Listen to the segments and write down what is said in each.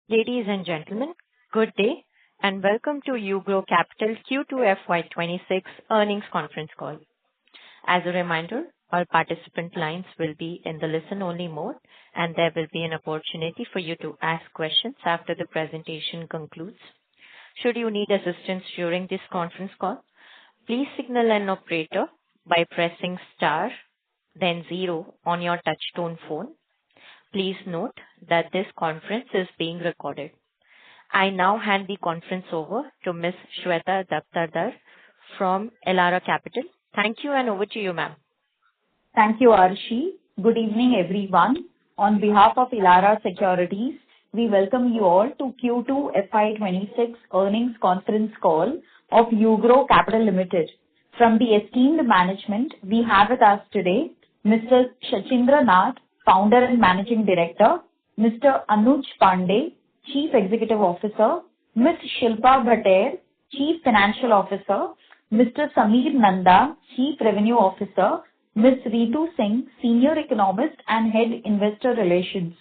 Ladies and gentlemen, good day, and welcome to UGRO Capital Q2 FY'26 earnings conference call. As a reminder, all participant lines will be in the listen-only mode, and there will be an opportunity for you to ask questions after the presentation concludes. Should you need assistance during this conference call, please signal an operator by pressing star, then 0 on your touchtone phone. Please note that this conference is being recorded. I now hand the conference over to Ms. Shweta Daktardar from Elara Capital. Thank you, and over to you, ma'am. Thank you, Arshi. Good evening, everyone. On behalf of Elara Securities, we welcome you all to Q2 FY'26 earnings conference call of UGRO Capital Limited. From the esteemed management, we have with us today Mr. Shachindra Nath, Founder and Managing Director, Mr. Anuj Pandey, Chief Executive Officer, Ms. Shilpa Bhatter, Chief Financial Officer, Mr. Sameer Nanda, Chief Revenue Officer, Ms. Ritu Singh, Senior Economist and Head Investor Relations.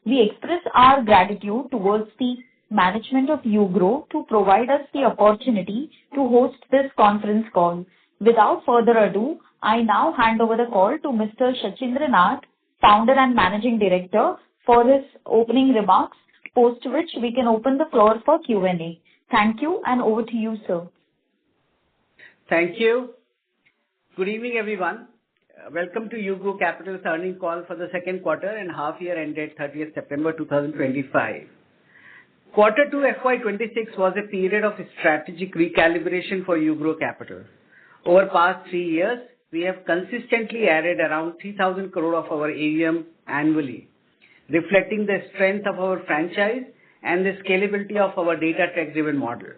We express our gratitude towards the management of UGRO to provide us the opportunity to host this conference call. Without further ado, I now hand over the call to Mr. Shachindra Nath, Founder and Managing Director, for his opening remarks, post which we can open the floor for Q&A. Thank you, and over to you, sir. Thank you. Good evening, everyone. Welcome to UGRO Capital's earnings call for the second quarter and half year ended 30th September 2025. Quarter 2 FY'26 was a period of strategic recalibration for UGRO Capital. Over past 3 years, we have consistently added around 3,000 crore of our AUM annually, reflecting the strength of our franchise and the scalability of our data tech-driven model.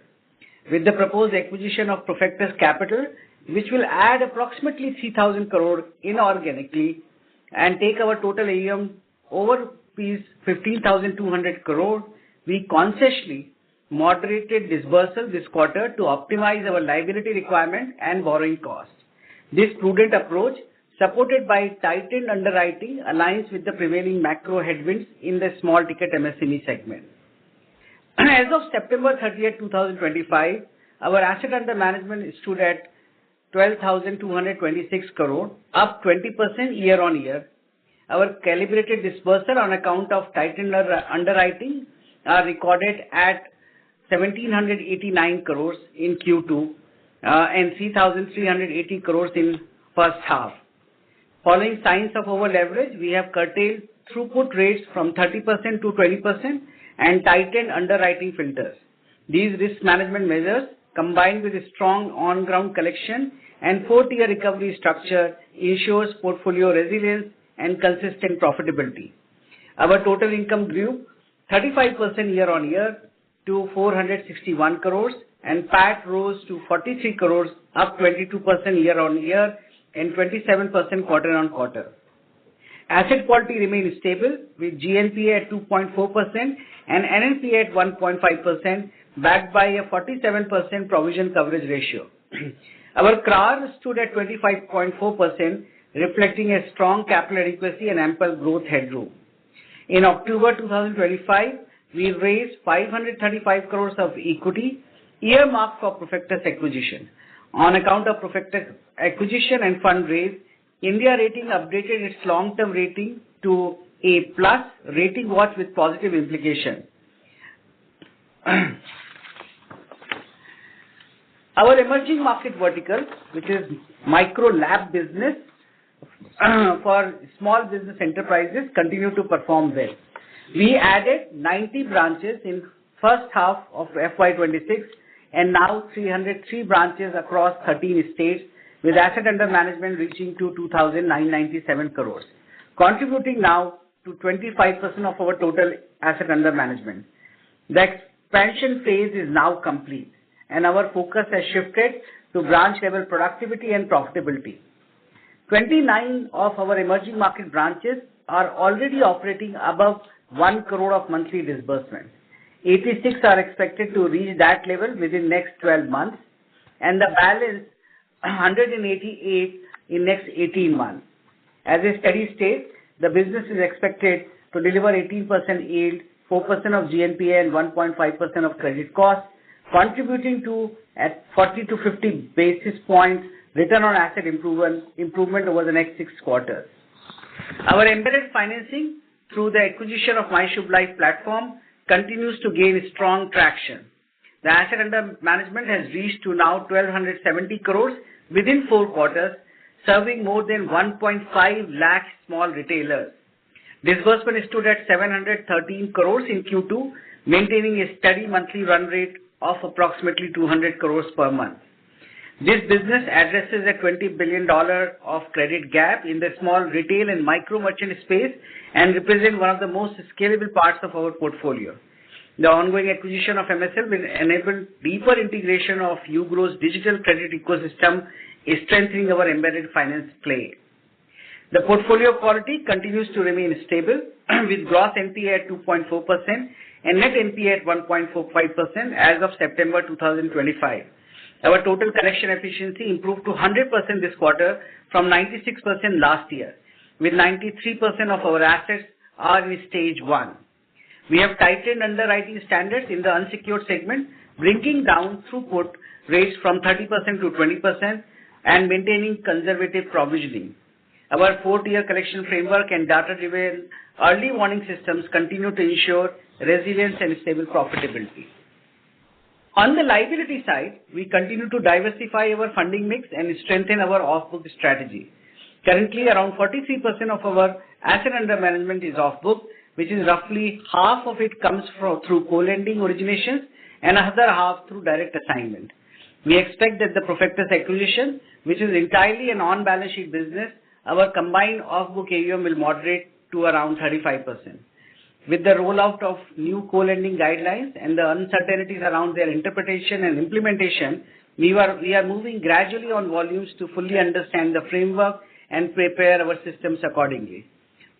With the proposed acquisition of Profectus Capital, which will add approximately 3,000 crore inorganically and take our total AUM over 15,200 crore, we consciously moderated disbursal this quarter to optimize our liability requirement and borrowing costs. This prudent approach, supported by tightened underwriting, aligns with the prevailing macro headwinds in the small ticket MSME segment. As of September 30th, 2025, our asset under management stood at 12,226 crore, up 20% year on year. Our calibrated disbursal on account of tightened underwriting are recorded at 1,789 crores in Q2 and 3,380 crores in first half. Following signs of over leverage, we have curtailed throughput rates from 30% to 20% and tightened underwriting filters. These risk management measures, combined with a strong on-ground collection and 4-tier recovery structure, ensures portfolio resilience and consistent profitability. Our total income grew 35% year on year to 461 crores, and PAT rose to 43 crores, up 22% year on year and 27% quarter on quarter. Asset quality remains stable, with GNPA at 2.4% and NNPA at 1.5%, backed by a 47% provision coverage ratio. Our CRAR stood at 25.4%, reflecting a strong capital adequacy and ample growth headroom. In October 2025, we raised 535 crores of equity, earmarked for Profectus acquisition. On account of Profectus acquisition and fundraise, India Rating updated its long-term rating to A+, rating watch with positive implication. Our emerging market vertical, which is micro lab business for small business enterprises, continue to perform well. We added 90 branches in first half of FY'26 and now 303 branches across 13 states, with asset under management reaching to 2,997 crores, contributing now to 25% of our total asset under management. The expansion phase is now complete, and our focus has shifted to branch level productivity and profitability. 29 of our emerging market branches are already operating above 1 crore of monthly disbursement. 86 are expected to reach that level within next 12 months, and the balance 188 in next 18 months. As a steady state, the business is expected to deliver 18% yield 4% of GNPA and 1.5% of credit cost, contributing to at 40 to 50 basis points return on asset improvement over the next 6 quarters. Our embedded financing through the acquisition of MyShubh platform continues to gain strong traction. The asset under management has reached to now 1,270 crores within 4 quarters, serving more than 1.5 lakh small retailers. Disbursement stood at 713 crores in Q2, maintaining a steady monthly run rate of approximately 200 crores per month. This business addresses a $20 billion of credit gap in the small retail and micro merchant space and represents one of the most scalable parts of our portfolio. The ongoing acquisition of MSL will enable deeper integration of UGRO's digital credit ecosystem, strengthening our embedded finance play. The portfolio quality continues to remain stable with gross NPA at 2.4% and net NPA at 1.45% as of September 2025. Our total collection efficiency improved to 100% this quarter from 96% last year, with 93% of our assets are in stage 1. We have tightened underwriting standards in the unsecured segment, bringing down throughput rates from 30% to 20% and maintaining conservative provisioning. Our 4-tier collection framework and data-driven early warning systems continue to ensure resilience and stable profitability. On the liability side, we continue to diversify our funding mix and strengthen our off-book strategy. Currently, around 43% of our asset under management is off-book, which is roughly half of it comes through co-lending originations and another half through direct assignment. We expect that the Profectus acquisition, which is entirely an on-balance sheet business, our combined off-book AUM will moderate to around 35%. With the rollout of new co-lending guidelines and the uncertainties around their interpretation and implementation, we are moving gradually on volumes to fully understand the framework and prepare our systems accordingly.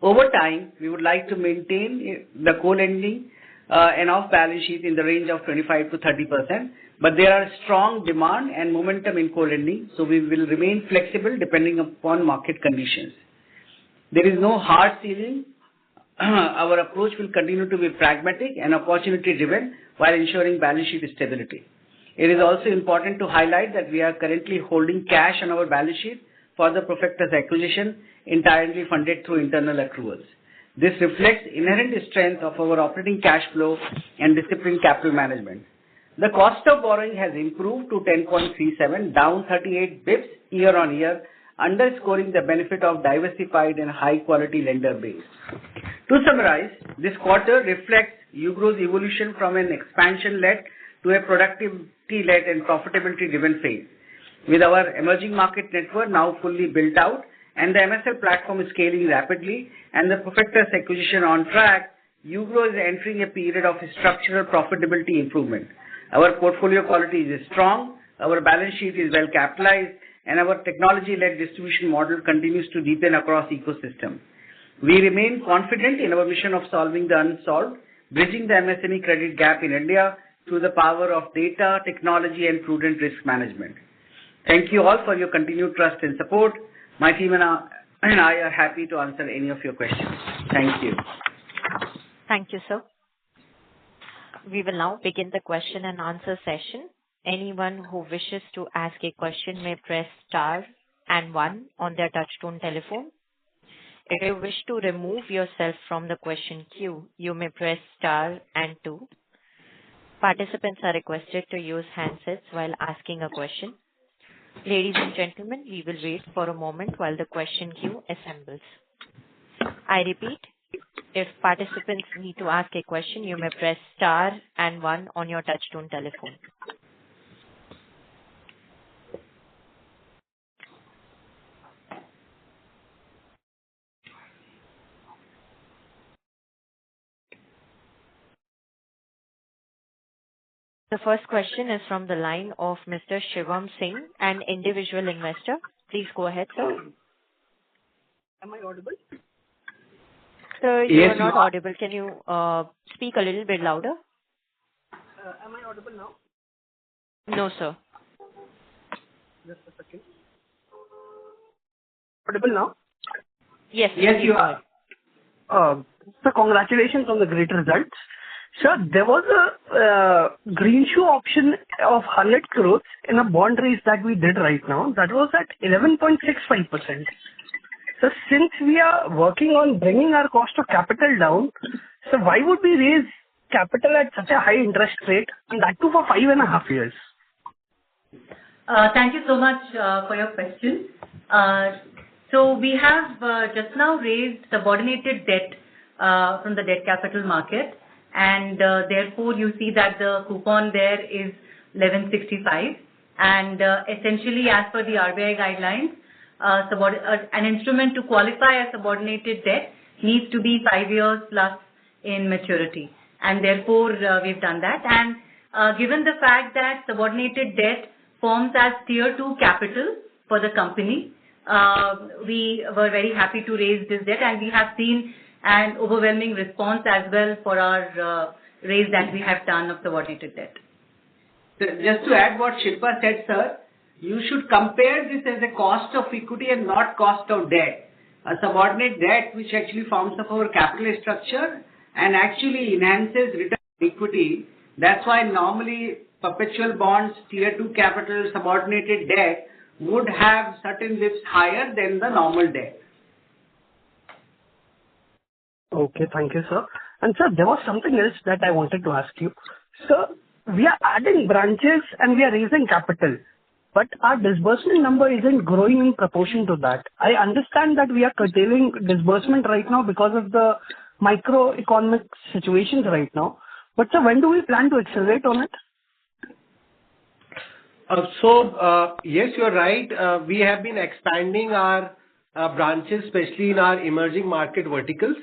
Over time, we would like to maintain the co-lending and off-balance sheet in the range of 25 to 30%, but there are strong demand and momentum in co-lending, so we will remain flexible depending upon market conditions. There is no hard ceiling. Our approach will continue to be pragmatic and opportunity-driven while ensuring balance sheet stability. It is also important to highlight that we are currently holding cash on our balance sheet for the Profectus acquisition, entirely funded through internal accruals. This reflects inherent strength of our operating cash flow and disciplined capital management. The cost of borrowing has improved to 10.37, down 38 bps year-on-year, underscoring the benefit of diversified and high-quality lender base. To summarize, this quarter reflects UGRO's evolution from an expansion-led to a productivity-led and profitability-driven phase. With our emerging market network now fully built out and the MSL platform scaling rapidly and the Profectus acquisition on track, UGRO is entering a period of structural profitability improvement. Our portfolio quality is strong, our balance sheet is well capitalized, and our technology-led distribution model continues to deepen across ecosystem. We remain confident in our mission of solving the unsolved, bridging the MSME credit gap in India through the power of data, technology, and prudent risk management. Thank you all for your continued trust and support. My team and I are happy to answer any of your questions. Thank you. Thank you, sir. We will now begin the question and answer session. Anyone who wishes to ask a question may press star and 1 on their touchtone telephone. If you wish to remove yourself from the question queue, you may press star and 2. Participants are requested to use handsets while asking a question. Ladies and gentlemen, we will wait for a moment while the question queue assembles. I repeat, if participants need to ask a question, you may press star and 1 on your touchtone telephone. The first question is from the line of Mr. Shivam Singh, an individual investor. Please go ahead, sir. Am I audible? Sir, you are not audible. Can you speak a little bit louder? Am I audible now? No, sir. Just a second. Audible now? Yes, Yes, you are. So congratulations on the great results. Sir, there was a green shoe option of 100 crores in a bond raise that we did right now. That was at 11.65%. So since we are working on bringing our cost of capital down, so why would we raise capital at such a high interest rate, and that too for 5.5 years? Thank you so much for your question. So we have just now raised subordinated debt from the debt capital market, and therefore you see that the coupon there is 11.65, and essentially as per the RBI guidelines, an instrument to qualify as subordinated debt needs to be 5 years plus in maturity, and therefore we've done that. And given the fact that subordinated debt forms as tier 2 capital for the company, we were very happy to raise this debt, and we have seen an overwhelming response as well for our raise that we have done of subordinated debt. So just to add what Shilpa said, sir, you should compare this as a cost of equity and not cost of debt. A subordinate debt which actually forms up our capital structure and actually enhances return on equity. That's why normally perpetual bonds, tier 2 capital, subordinated debt would have certain bits higher than the normal debt. Okay, thank you, sir. And sir, there was something else that I wanted to ask you. Sir, we are adding branches and we are raising capital, but our disbursement number isn't growing in proportion to that. I understand that we are curtailing disbursement right now because of the microeconomic situations right now. But sir, when do we plan to accelerate on it? Yes, you're right. We have been expanding our branches, especially in our emerging market verticals.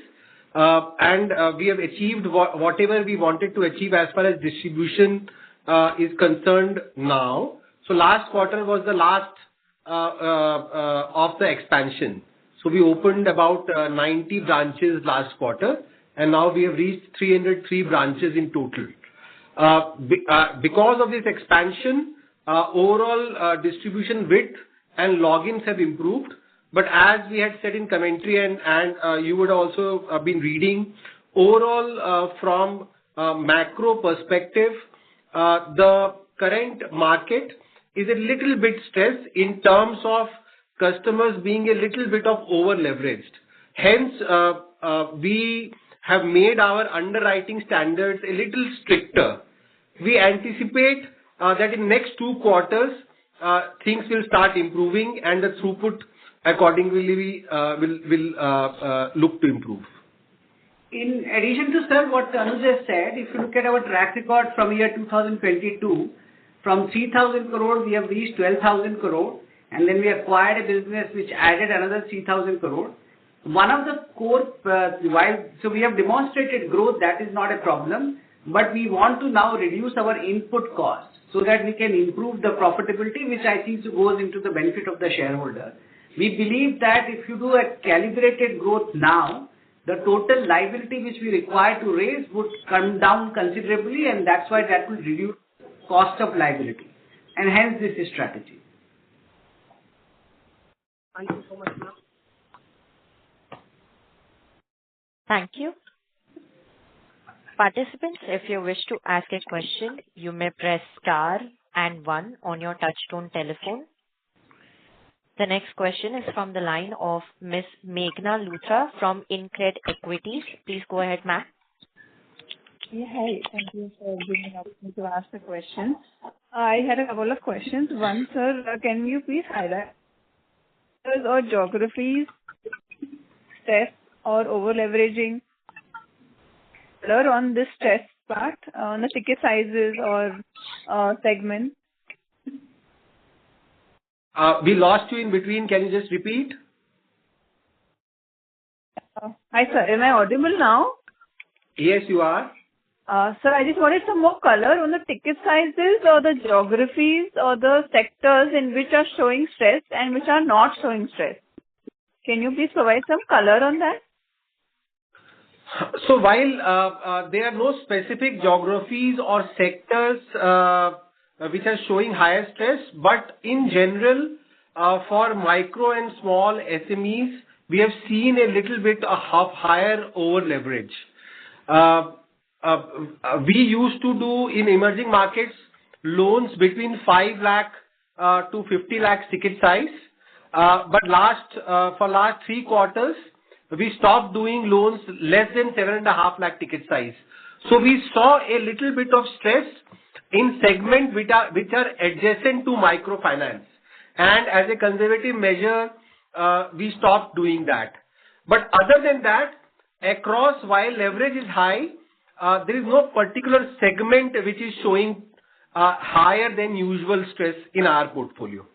And we have achieved whatever we wanted to achieve as far as distribution is concerned now. So last quarter was the last of the expansion. So we opened about 90 branches last quarter, and now we have reached 303 branches in total. Because of this expansion, overall distribution width and logins have improved. But as we had said in commentary, and you would also have been reading, overall from macro perspective, the current market is a little bit stressed in terms of customers being a little bit of over leveraged. Hence, we have made our underwriting standards a little stricter. We anticipate that in next 2 quarters, things will start improving and the throughput accordingly will look to improve. In addition to, sir, what Anuj has said, if you look at our track record from year 2022, from 3,000 crore, we have reached 12,000 crore, and then we acquired a business which added another 3,000 crore. One of the core, so we have demonstrated growth, that is not a problem, but we want to now reduce our input costs so that we can improve the profitability, which I think goes into the benefit of the shareholder. We believe that if you do a calibrated growth now, the total liability which we require to raise would come down considerably, and that's why that will reduce cost of liability, and hence this is strategy. Thank you so much, ma'am. Thank you. Participants, if you wish to ask a question, you may press star and 1 on your touchtone telephone. The next question is from the line of Ms. Meghna Luthra from InCred Equities. Please go ahead, ma'am. Yeah, hi. Thank you for giving me an opportunity to ask the question. I had a couple of questions. One, sir, can you please highlight or geographies, stress or over-leveraging on this stress part, on the ticket sizes or segment? We lost you in between. Can you just repeat? Hi, sir. Am I audible now? Yes, you are. Sir, I just wanted some more color on the ticket sizes or the geographies or the sectors in which are showing stress and which are not showing stress. Can you please provide some color on that? So while there are no specific geographies or sectors which are showing higher stress, but in general, for micro and small SMEs, we have seen a little bit of higher over leverage. We used to do in emerging markets loans between 5 lakh to 50 lakhs ticket size. But for last 3 quarters, we stopped doing loans less than 7.5 lakh ticket size. So we saw a little bit of stress in segment which are adjacent to microfinance. And as a conservative measure, we stopped doing that. But other than that, across, while leverage is high, there is no particular segment which is showing higher than usual stress in our portfolio.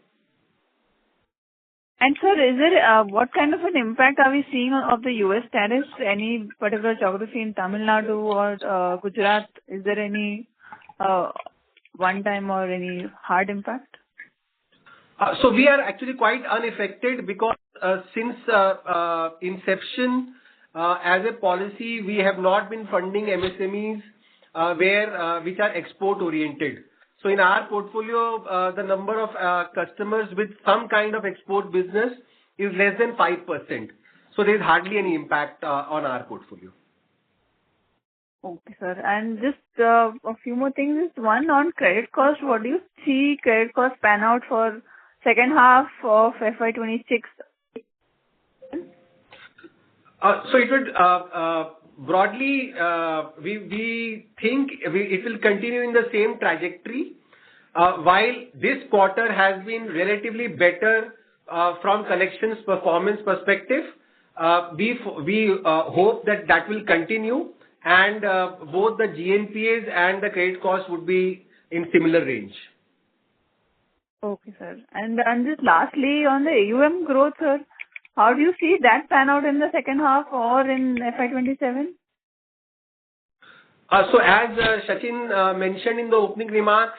And sir, is there what kind of an impact are we seeing of the US tariffs? Any particular geography in Tamil Nadu or Gujarat? Is there any one time or any hard impact? So we are actually quite unaffected because since inception, as a policy, we have not been funding MSMEs which are export oriented. So in our portfolio, the number of customers with some kind of export business is less than 5%. So there is hardly any impact on our portfolio. Okay, sir. And just a few more things. One on credit cost. What do you see credit cost pan out for second half of FY'26? So it would broadly, we think it will continue in the same trajectory. While this quarter has been relatively better from collections performance perspective, we hope that will continue, and both the GNPAs and the credit cost would be in similar range. Okay, sir. And just lastly, on the AUM growth, sir, how do you see that pan out in the second half or in FY'27? So as Sachin mentioned in the opening remarks,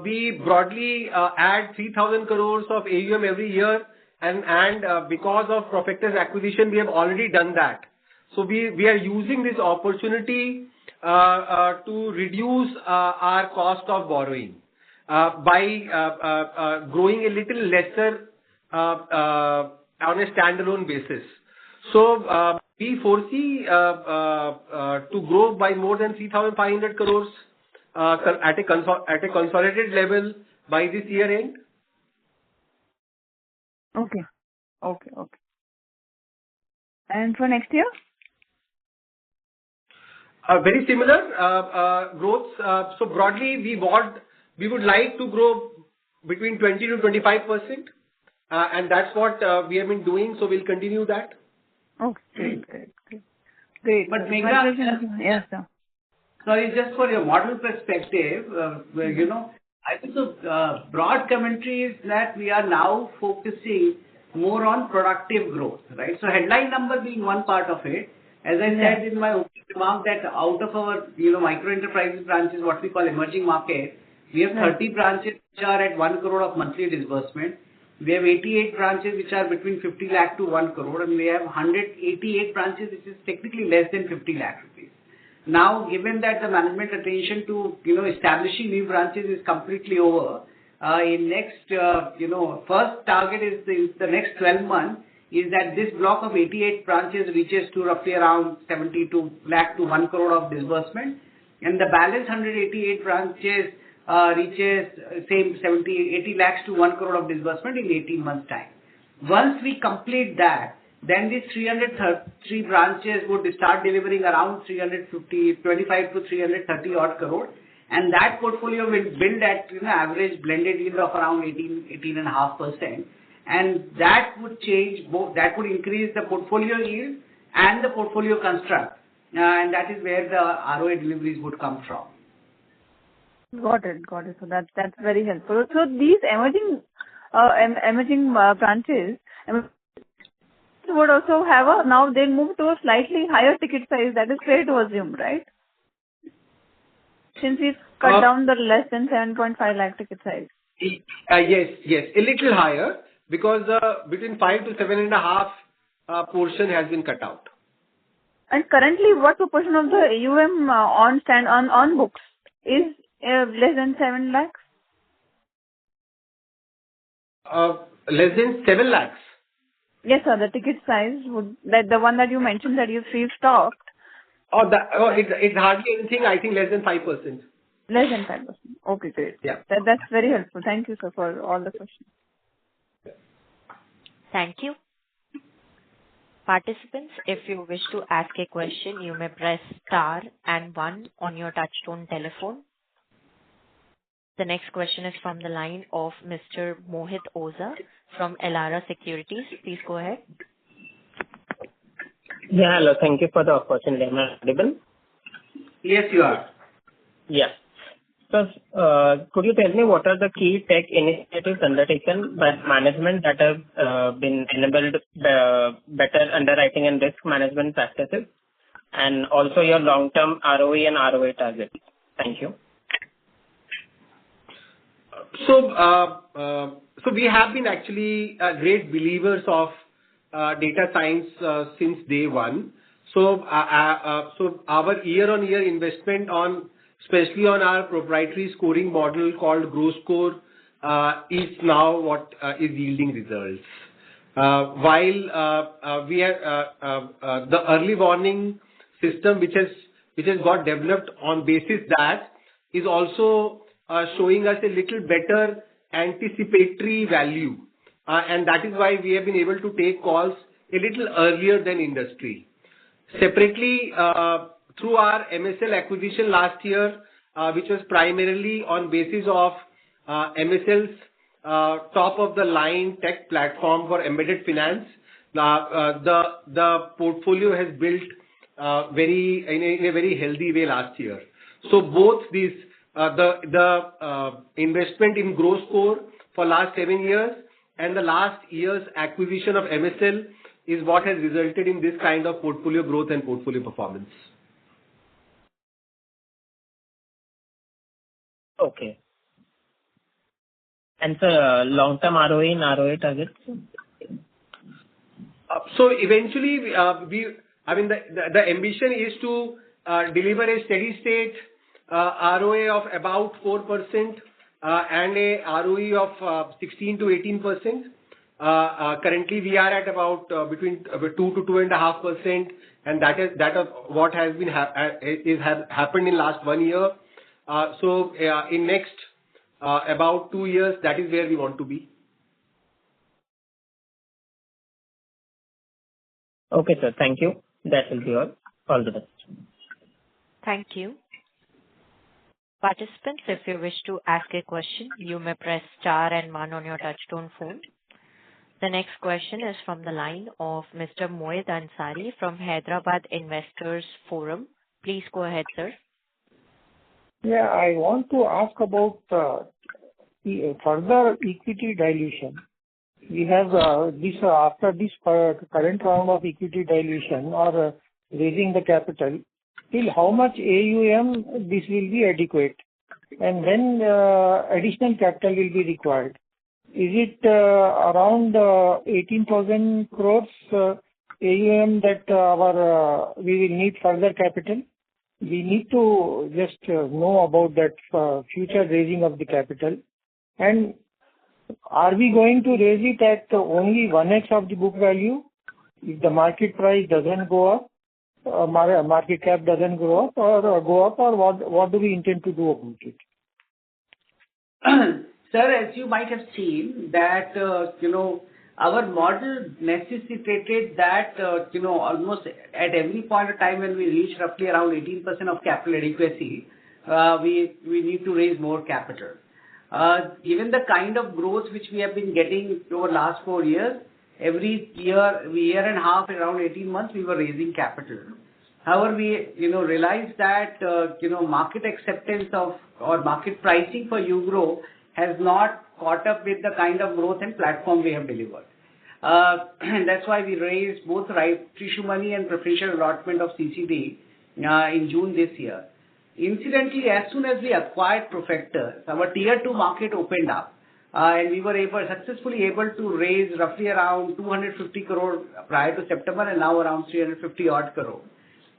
we broadly add 3,000 crores of AUM every year, and because of Profectus acquisition, we have already done that. So we are using this opportunity to reduce our cost of borrowing by growing a little lesser on a standalone basis. So we foresee to grow by more than 3,500 crores at a consolidated level by this year end. Okay. And for next year? Very similar growth. So broadly, we would like to grow between 20 to 25%, and that's what we have been doing. So we'll continue that. Okay, great. But Megha, yes, sir. Sorry, just for your model perspective, I think the broad commentary is that we are now focusing more on productive growth, right? So headline number being one part of it. As I said in my opening remark, that out of our micro enterprises branches, what we call emerging market, we have 30 branches which are at 1 crore of monthly disbursement. We have 88 branches which are between 50 lakh to 1 crore, and we have 188 branches which is technically less than 50 lakh rupees. Now, given that the management attention to establishing new branches is completely over, in next first target is the next 12 months is that this block of 88 branches reaches to roughly around 72 lakh to 1 crore of disbursement, and the balance 188 branches reaches same 80 lakhs to 1 crore of disbursement in 18 months time. Once we complete that, then these 303 branches would start delivering around 25 to 330 odd crore, and that portfolio will build at average blended yield of around 18.5%, and that would change both. That would increase the portfolio yield and the portfolio construct, and that is where the ROA deliveries would come from. Got it. So that's very helpful. So these emerging branches would also have now they'll move to a slightly higher ticket size. That is fair to assume, right? Since we've cut down the less than 7.5 lakh ticket size. Yes, a little higher because between 5 to 7.5 portion has been cut out. And currently, what proportion of the AUM on books is less than 7 lakhs? Less than 7 lakhs? Yes, sir. The ticket size the one that you mentioned that you stocked. It's hardly anything, I think less than 5%. Less than 5%. Okay, great. Yeah. That's very helpful. Thank you, sir, for all the questions. Thank you. Participants, if you wish to ask a question, you may press star and one on your touchtone telephone. The next question is from the line of Mr. Mohit Oza from Elara Securities. Please go ahead. Yeah, hello. Thank you for the opportunity. Am I audible? Yes, you are. Yeah. So, could you tell me what are the key tech initiatives undertaken by management that have been enabled better underwriting and risk management practices, and also your long-term ROE and ROA targets? Thank you. So we have been actually great believers of data science since day one. So our year-on-year investment especially on our proprietary scoring model called GRO Score, is now what is yielding results. While we have the early warning system, which has got developed on basis that is also showing us a little better anticipatory value, and that is why we have been able to take calls a little earlier than industry. Separately, through our MSL acquisition last year, which was primarily on basis of MSL's top of the line tech platform for embedded finance, the portfolio has built in a very healthy way last year. So both these, the investment in GRO Score for last 7 years and the last year's acquisition of MSL is what has resulted in this kind of portfolio growth and portfolio performance. Okay. And so, long-term ROE and ROA targets? So eventually, the ambition is to deliver a steady state ROA of about 4% and a ROE of 16 to 18%. Currently, we are at about between 2 to 2.5%, and that is what has been happened in last 1 year. So in next about 2 years, that is where we want to be. Okay, sir. Thank you. That will be all. All the best. Thank you. Participants, if you wish to ask a question, you may press star and one on your touchtone phone. The next question is from the line of Mr. Moed Ansari from Hyderabad Investors Forum. Please go ahead, sir. Yeah, I want to ask about the further equity dilution. We have after this current round of equity dilution or raising the capital, till how much AUM this will be adequate, and when additional capital will be required? Is it around 18,000 crores AUM that we will need further capital? We need to just know about that future raising of the capital. And are we going to raise it at only 1x of the book value if the market price doesn't go up, market cap doesn't go up, or what do we intend to do about it? Sir, as you might have seen that, our model necessitated that, almost at every point of time when we reach roughly around 18% of capital adequacy, we need to raise more capital. Given the kind of growth which we have been getting over last 4 years, every year and a half, around 18 months, we were raising capital. However, we, realized that, market acceptance or market pricing for UGRO has not caught up with the kind of growth and platform we have delivered. And that's why we raised both right issue money and preferential allotment of CCD in June this year. Incidentally, as soon as we acquired Profector, our tier 2 market opened up, and we were successfully able to raise roughly around 250 crore prior to September, and now around 350 odd crore.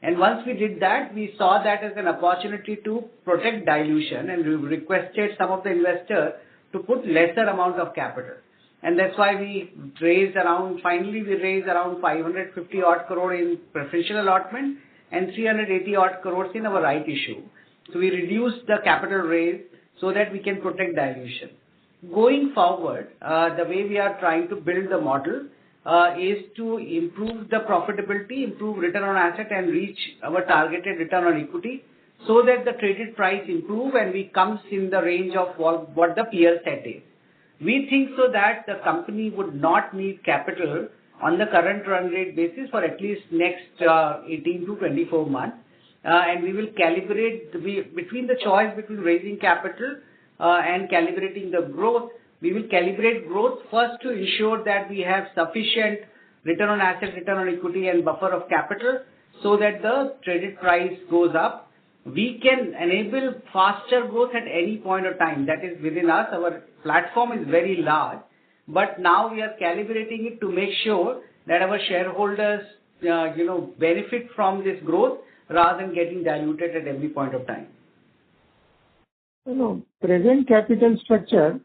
And once we did that, we saw that as an opportunity to protect dilution, and we requested some of the investors to put lesser amount of capital. and that's why finally we raised around 550 odd crore in preferential allotment and 380 odd crores in our right issue. So we reduced the capital raise so that we can protect dilution. Going forward, the way we are trying to build the model is to improve the profitability, improve return on asset, and reach our targeted return on equity so that the traded price improve and we comes in the range of what the peer set is. We think so that the company would not need capital on the current run rate basis for at least next 18 to 24 months. And we will calibrate between the choice between raising capital and calibrating the growth. We will calibrate growth first to ensure that we have sufficient return on asset, return on equity, and buffer of capital so that the traded price goes up. We can enable faster growth at any point of time. That is within us. Our platform is very large, but now we are calibrating it to make sure that our shareholders, benefit from this growth rather than getting diluted at every point of time. Present capital structure,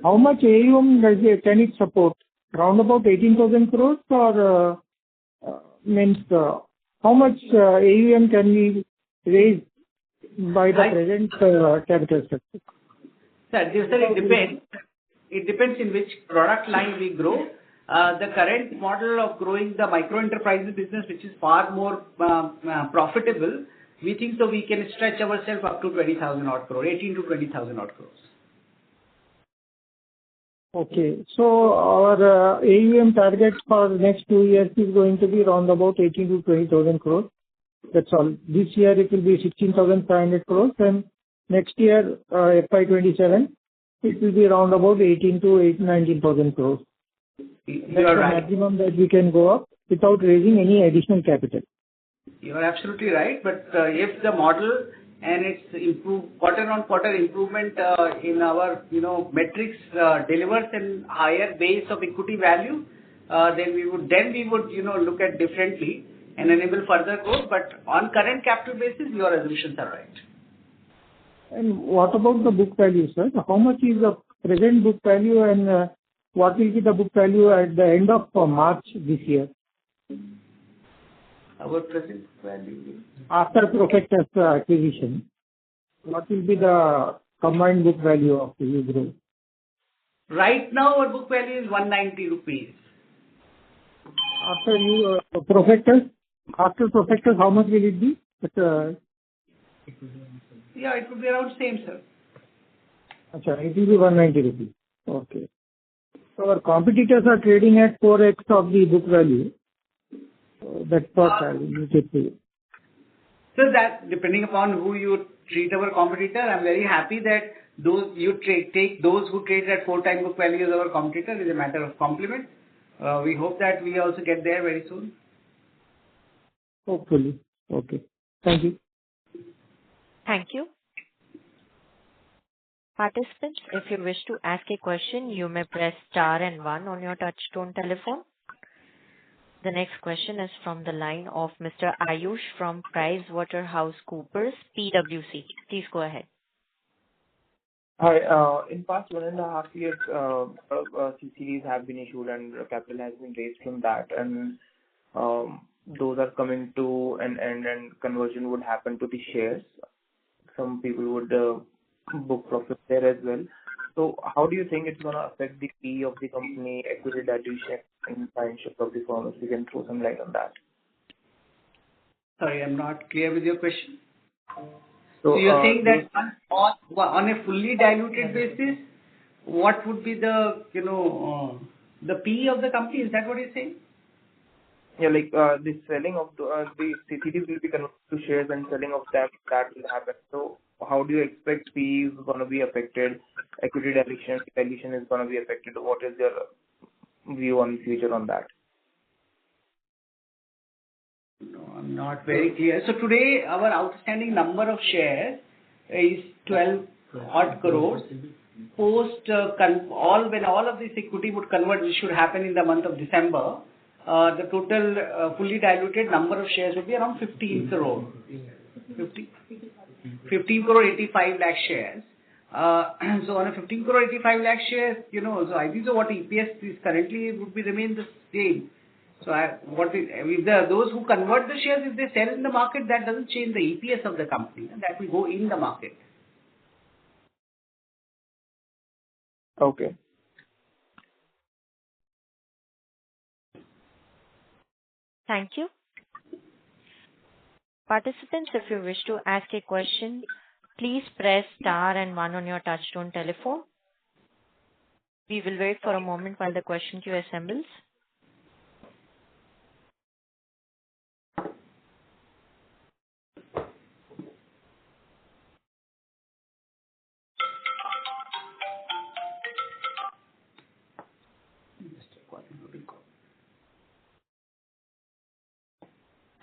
how much AUM can it support? Around about 18,000 crores or how much AUM can we raise by the present capital structure? Sir, it depends. It depends in which product line we grow. The current model of growing the micro enterprises business, which is far more profitable, we think so we can stretch ourselves up to 20,000 odd crore, 18 to 20,000 odd crores. Okay. So our AUM target for the next 2 years is going to be around about 18 to 20,000 crores. That's all. This year it will be 16,500 crores, and next year, FY'27, it will be around about 18 to 19,000 crores. That's the maximum that we can go up without raising any additional capital. You are absolutely right. But if the model and its quarter-on-quarter improvement in our metrics delivers a higher base of equity value, then we would look at differently and enable further growth. But on current capital basis, your assumptions are right. And what about the book value, sir? How much is the present book value, and what will be the book value at the end of March this year? Our present value after Profectus acquisition, what will be the combined book value of the UGRO? Right now, our book value is 190 rupees. After Profectus, how much will it be? Yeah, it would be around same, sir. It will be 190 rupees. Okay. So our competitors are trading at 4x of the book value. That's what I will get to you. So that depending upon who you treat our competitor, I'm very happy that take those who trade at 4 times book value as our competitor is a matter of compliment. We hope that we also get there very soon. Hopefully. Okay. Thank you. Thank you. Participants, if you wish to ask a question, you may press star and 1 on your touchtone telephone. The next question is from the line of Mr. Ayush from PricewaterhouseCoopers, PwC. Please go ahead. Hi. In past 1.5 years, CCDs have been issued and capital has been raised from that, and those are coming to an end and conversion would happen to the shares. Some people would book profit there as well. So how do you think it's going to affect the P of the company, equity dilution, and financials of the firm? If you can throw some light on that. Sorry, I'm not clear with your question. So you're saying that on a fully diluted basis, what would be the the P of the company? Is that what you're saying? Yeah, like the selling of the CCDs will be converted to shares and selling of them, that will happen. So how do you expect P is going to be affected? Equity dilution is going to be affected. What is your view on the future on that? No, I'm not very clear. So today our outstanding number of shares is 12 odd crores. When all of this equity would convert, which should happen in the month of December, the total fully diluted number of shares would be around 15 crore. 15 crore 85 lakh shares. So on a 15 crore 85 lakh shares, so I think so what EPS is currently would be remain the same. So those who convert the shares, if they sell in the market, that doesn't change the EPS of the company. That will go in the market. Okay. Thank you. Participants, if you wish to ask a question, please press star and one on your touchtone telephone. We will wait for a moment while the question queue assembles.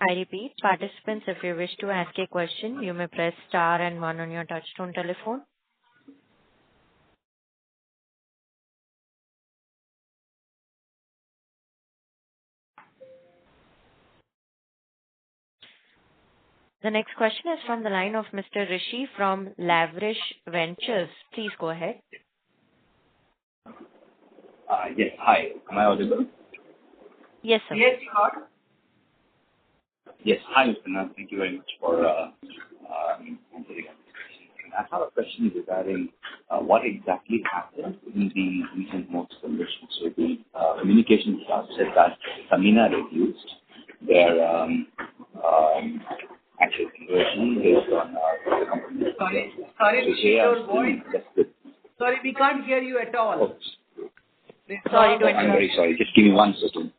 I repeat, participants, if you wish to ask a question, you may press star and one on your touchtone telephone. The next question is from the line of Mr. Rishi from Lavish Ventures. Please go ahead. Yes. Hi. Am I audible? Yes, sir. Yes, you are. Yes. Hi, Mr. Thank you very much for answering this question. I have a question regarding what exactly happened in the recent notes condition. So the communication staff said that Samina reduced their actual conversion based on the company. Sorry, your voice. Sorry, we can't hear you at all. Oh. Sorry to interrupt. I'm very sorry. Just give me 1 second.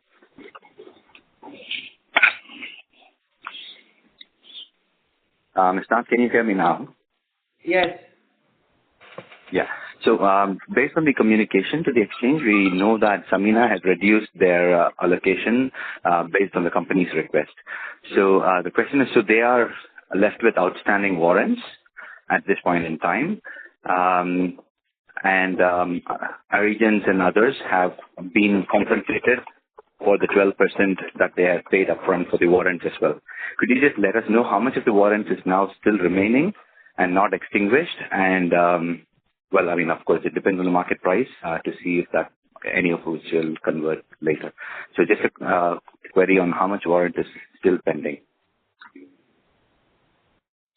Mr. Nath, can you hear me now? Yes. Yeah. So based on the communication to the exchange, we know that Samina has reduced their allocation based on the company's request. So the question is, so they are left with outstanding warrants at this point in time. And Origins and others have been compensated for the 12% that they have paid upfront for the warrants as well. Could you just let us know how much of the warrants is now still remaining and not extinguished? And, well, I mean, of course, it depends on the market price to see if that any of which will convert later. So just a query on how much warrant is still pending.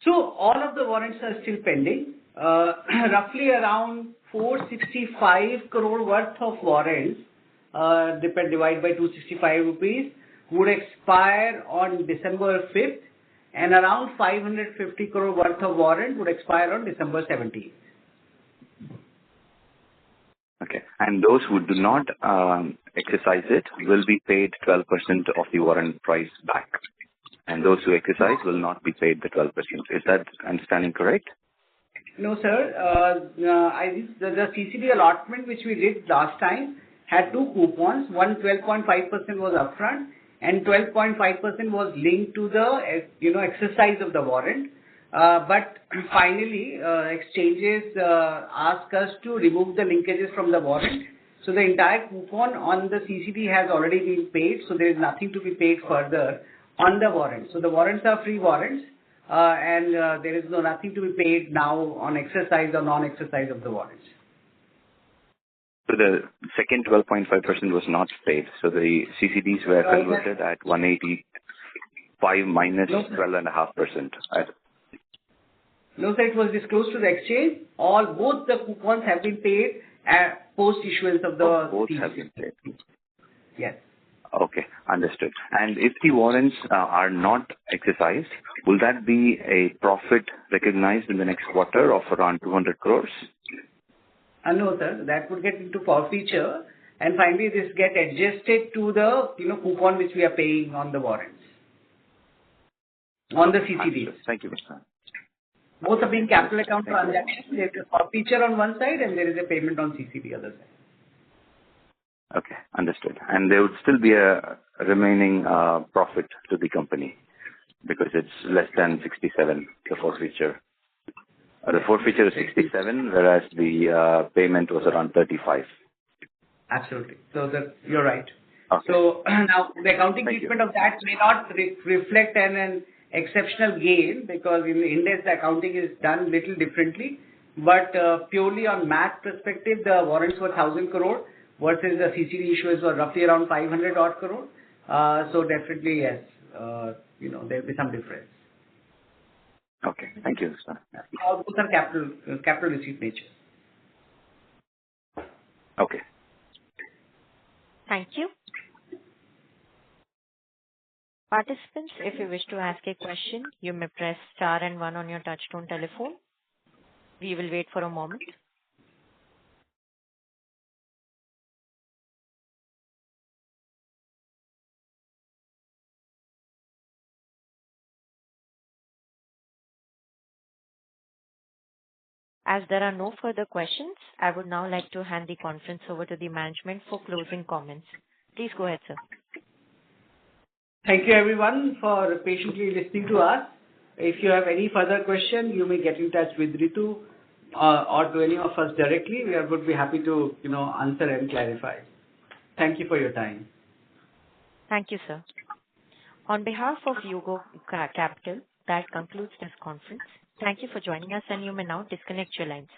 So all of the warrants are still pending. Roughly around 465 crore worth of warrants, divided by 265 rupees, would expire on December 5th, and around 550 crore worth of warrant would expire on December 17th. Okay. And those who do not exercise it will be paid 12% of the warrant price back. And those who exercise will not be paid the 12%. Is that understanding correct? No, sir. The CCD allotment which we did last time had two coupons. One 12.5% was upfront, and 12.5% was linked to the exercise of the warrant. But finally, exchanges asked us to remove the linkages from the warrant. So the entire coupon on the CCD has already been paid. So there is nothing to be paid further on the warrant. So the warrants are free warrants, and there is nothing to be paid now on exercise or non-exercise of the warrants. So the second 12.5% was not paid. So the CCDs were converted at 185 minus 12.5%. No, sir, it was disclosed to the exchange. Both the coupons have been paid at post-issuance of the both CCD. have been paid. Yes. Okay, understood. And if the warrants are not exercised, will that be a profit recognized in the next quarter of around 200 crores? No, sir. That would get into forfeiture, and finally this get adjusted to the coupon which we are paying on the warrants, on the CCDs. Thank you, Mr. Both are being capital account transactions. There is a forfeiture on one side, and there is a payment on CCD other side. Okay, understood. And there would still be a remaining profit to the company because it's less than 67, the forfeiture. The forfeiture is 67, whereas the payment was around 35. Absolutely. So you're right. Okay. So now the accounting Thank treatment you. of that may not reflect an exceptional gain, because in India the accounting is done little differently. but purely on math perspective, the warrants were 1,000 crore versus the CCD issues were roughly around 500 odd crore. So definitely, yes, there will be some difference. Okay. Thank you, sir. Both are capital receipt nature. Okay. Thank you. Participants, if you wish to ask a question, you may press star and one on your touchtone telephone. We will wait for a moment. As there are no further questions, I would now like to hand the conference over to the management for closing comments. Please go ahead, sir. Thank you everyone for patiently listening to us. If you have any further question, you may get in touch with Ritu or to any of us directly. We would be happy to answer and clarify. Thank you for your time. Thank you, sir. On behalf of UGRO Capital, that concludes this conference. Thank you for joining us, and you may now disconnect your lines.